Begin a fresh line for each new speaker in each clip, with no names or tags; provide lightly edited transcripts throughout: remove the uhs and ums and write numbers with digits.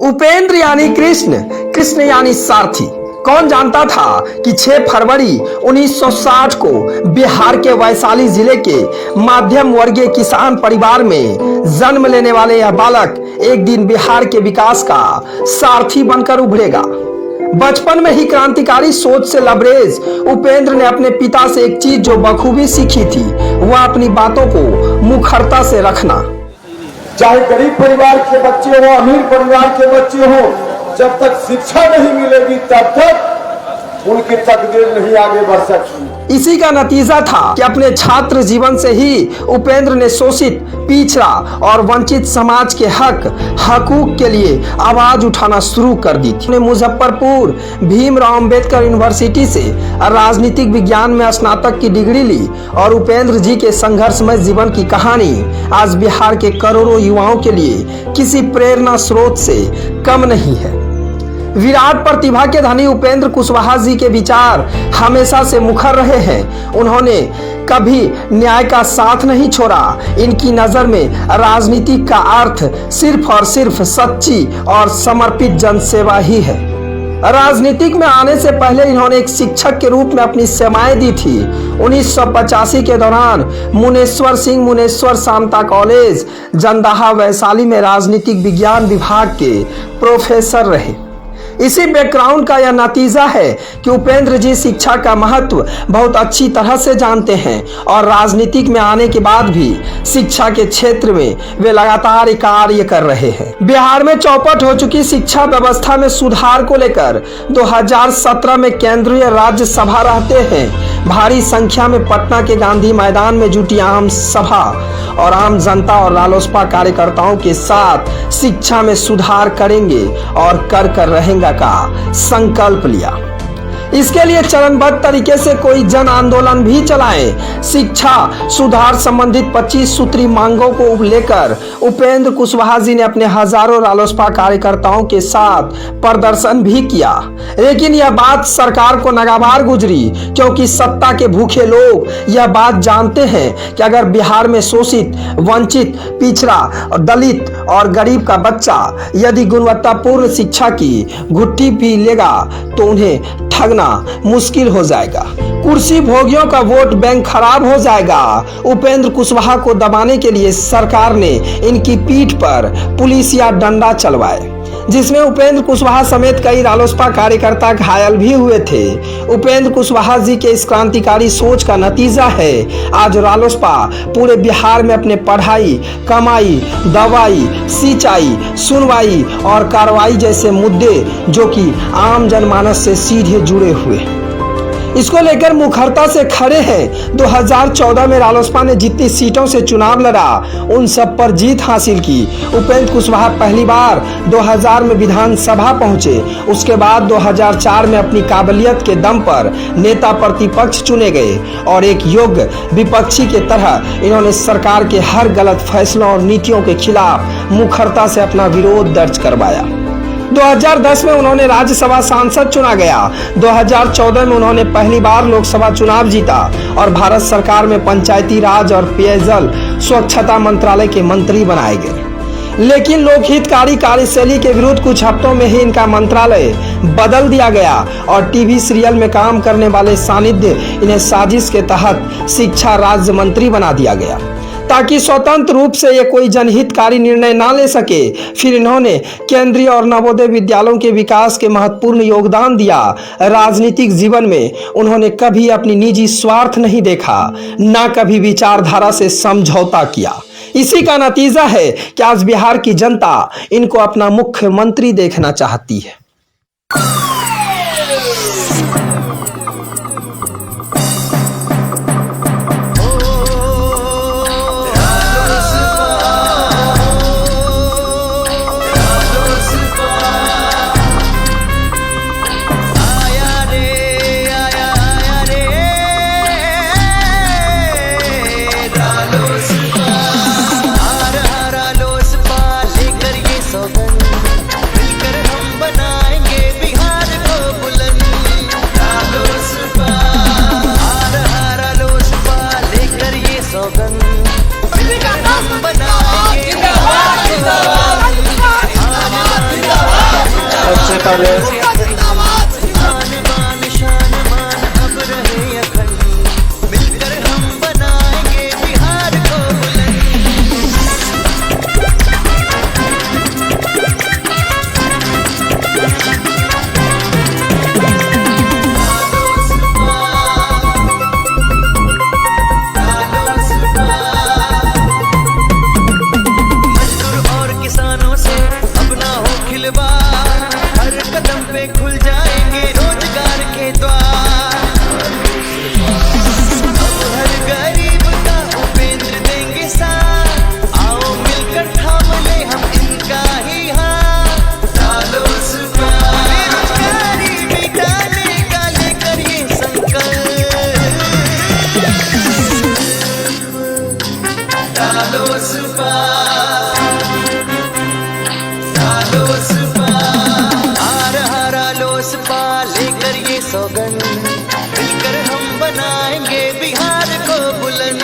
उपेंद्र यानी कृष्ण, कृष्ण यानी सारथी। कौन जानता था कि 6 फरवरी 1960 को बिहार के वैशाली जिले के मध्यम वर्गीय किसान परिवार में जन्म लेने वाले यह बालक एक दिन बिहार के विकास का सारथी बनकर उभरेगा। बचपन में ही क्रांतिकारी सोच से लबरेज उपेंद्र ने अपने पिता से एक चीज जो बखूबी सीखी थी, वह अपनी बातों को मुखरता से रखना।
चाहे गरीब परिवार के बच्चे हो, अमीर परिवार के बच्चे हो, जब तक शिक्षा नहीं मिलेगी तब तक उनकी तकदीर नहीं आगे बढ़ सकती।
इसी का नतीजा था कि अपने छात्र जीवन से ही उपेंद्र ने शोषित, पिछड़ा और वंचित समाज के हकूक के लिए आवाज उठाना शुरू कर दी थी। मुजफ्फरपुर भीमराव अंबेडकर यूनिवर्सिटी से राजनीतिक विज्ञान में स्नातक की डिग्री ली और उपेंद्र जी के संघर्षमय जीवन की कहानी आज बिहार के करोड़ों युवाओं के लिए किसी प्रेरणा स्रोत से कम नहीं है। विराट प्रतिभा के धनी उपेंद्र कुशवाहा जी के विचार हमेशा से मुखर रहे हैं। उन्होंने कभी न्याय का साथ नहीं छोड़ा। इनकी नजर में राजनीति का अर्थ सिर्फ और सिर्फ सच्ची और समर्पित जनसेवा ही है। राजनीतिक में आने से पहले इन्होंने एक शिक्षक के रूप में अपनी सेवाएं दी थी। 1985 के दौरान मुनेश्वर सिंह मुनेश्वर समता कॉलेज जंदाहा वैशाली में राजनीतिक विज्ञान विभाग के प्रोफेसर रहे। इसी बैकग्राउंड का यह नतीजा है कि उपेंद्र जी शिक्षा का महत्व बहुत अच्छी तरह से जानते हैं और राजनीतिक में आने के बाद भी शिक्षा के क्षेत्र में वे लगातार कार्य कर रहे हैं। बिहार में चौपट हो चुकी शिक्षा व्यवस्था में सुधार को लेकर 2017 में केंद्रीय राज्यसभा रहते हैं भारी संख्या में पटना के गांधी मैदान में जुटी आम सभा और आम जनता और रालोसपा कार्यकर्ताओं के साथ शिक्षा में सुधार करेंगे और कर रहेंगे का संकल्प लिया। इसके लिए चरणबद्ध तरीके से कोई जन आंदोलन भी चलाए। शिक्षा सुधार संबंधित 25 सूत्री मांगों को लेकर उपेंद्र कुशवाहा जी ने अपने हजारों रालोसपा कार्यकर्ताओं के साथ प्रदर्शन भी किया, लेकिन यह बात सरकार को नागवार गुजरी, क्योंकि सत्ता के भूखे लोग यह बात जानते हैं कि अगर बिहार में शोषित, वंचित, पिछड़ा, दलित और गरीब का बच्चा यदि गुणवत्तापूर्ण शिक्षा की घुट्टी पी लेगा तो उन्हें ठगना मुश्किल हो जाएगा। कुर्सी भोगियों का वोट बैंक खराब हो जाएगा। उपेंद्र कुशवाहा को दबाने के लिए सरकार ने इनकी पीठ पर पुलिस या डंडा चलवाए, जिसमें उपेंद्र कुशवाहा समेत कई रालोसपा कार्यकर्ता घायल भी हुए थे। उपेंद्र कुशवाहा जी के इस क्रांतिकारी सोच का नतीजा है आज रालोसपा पूरे बिहार में अपने पढ़ाई, कमाई, दवाई, सिंचाई, सुनवाई और कार्रवाई जैसे मुद्दे जो कि आम जनमानस से सीधे जुड़े हुए इसको लेकर मुखरता से खड़े हैं। 2014 में रालोसपा ने जितनी सीटों से चुनाव लड़ा उन सब पर जीत हासिल की। उपेंद्र कुशवाहा पहली बार 2000 में विधानसभा पहुंचे। उसके बाद 2004 में अपनी काबिलियत के दम पर नेता प्रतिपक्ष चुने गए और एक योग्य विपक्षी के तरह इन्होंने सरकार के हर गलत फैसलों और नीतियों के खिलाफ मुखरता से अपना विरोध दर्ज करवाया। 2010 में उन्होंने राज्यसभा सांसद चुना गया। 2014 में उन्होंने पहली बार लोकसभा चुनाव जीता और भारत सरकार में पंचायती राज और पेयजल स्वच्छता मंत्रालय के मंत्री बनाए गए। लेकिन लोकहितकारी कार्यशैली के विरुद्ध कुछ हफ्तों में ही इनका मंत्रालय बदल दिया गया और टीवी सीरियल में काम करने वाले सानिध्य इन्हें साजिश के तहत शिक्षा राज्य मंत्री बना दिया गया ताकि स्वतंत्र रूप से ये कोई जनहितकारी निर्णय ना ले सके। फिर इन्होंने केंद्रीय और नवोदय विद्यालयों के विकास के महत्वपूर्ण योगदान दिया। राजनीतिक जीवन में उन्होंने कभी अपनी निजी स्वार्थ नहीं देखा, ना कभी विचारधारा से समझौता किया। इसी का नतीजा है कि आज बिहार की जनता इनको अपना मुख्यमंत्री देखना चाहती है।
मिलकर हम बनाएंगे बिहार।
बता दें।
आन बान शान मान अब रहे अखंड, मिलकर हम बनाएंगे बिहार को बुलंद। मजदूर और किसानों से अब ना हो खिलवाड़, हर कदम पे खुल जाएंगे रोजगार के द्वार। अब हर गरीब का उपेंद्र देंगे साथ, आओ मिलकर थाम ले हम इनका ही हाथ। डालो सुपार, बेरोजगारी मिटाने का लेकर ये संकल्प। डालो सुपार, डालो सुपार, हार हारा लोसपा लेकर ये सौगंध, मिलकर हम बनाएंगे बिहार को बुलंद।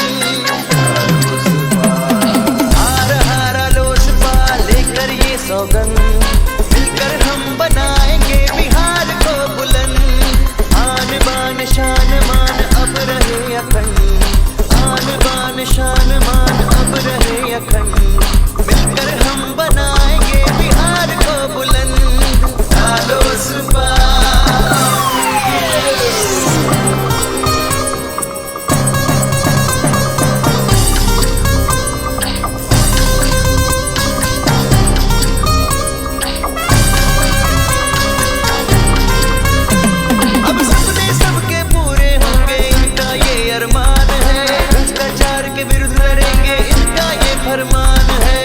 हार हारा लोसपा लेकर ये सौगंध, मिलकर हम बनाएंगे बिहार को बुलंद। आन बान शान मान अब रहे अखंड, आन बान शान मान अब रहे अखंड, मिलकर हम बनाएंगे बिहार को बुलंद। डालो सुपार, अब सपने सबके पूरे होंगे, इनका ये अरमान है। भ्रष्टाचार के विरुद्ध लड़ेंगे, इनका ये फरमान है।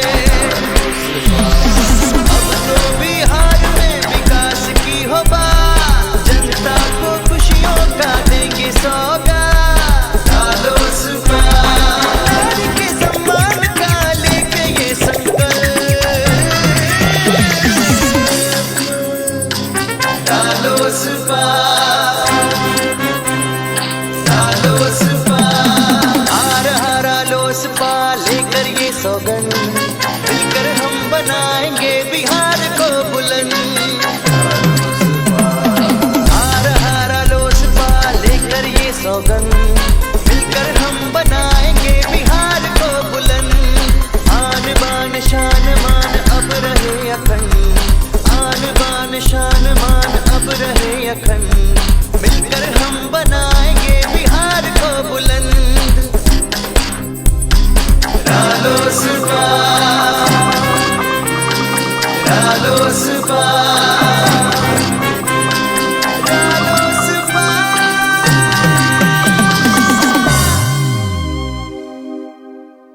अब तो बिहार में विकास की हो बात, जनता को खुशियों का देंगे सौगात। डालो सुपार, नारी के सम्मान का लेके ये संकल्प। डालो सुपार, डालो सुपार, हार हारा लोसपा लेकर ये सौगंध, मिलकर हम बनाएंगे बिहार को बुलंद। हार हारा लोसपा लेकर ये सौगंध, मिलकर हम बनाएंगे बिहार को बुलंद। आन बान शान मान अब रहे अखंड, आन बान शान मान अब रहे अखंड, मिलकर हम बनाएंगे बिहार को बुलंद। डालो सुपार, डालो सुपार।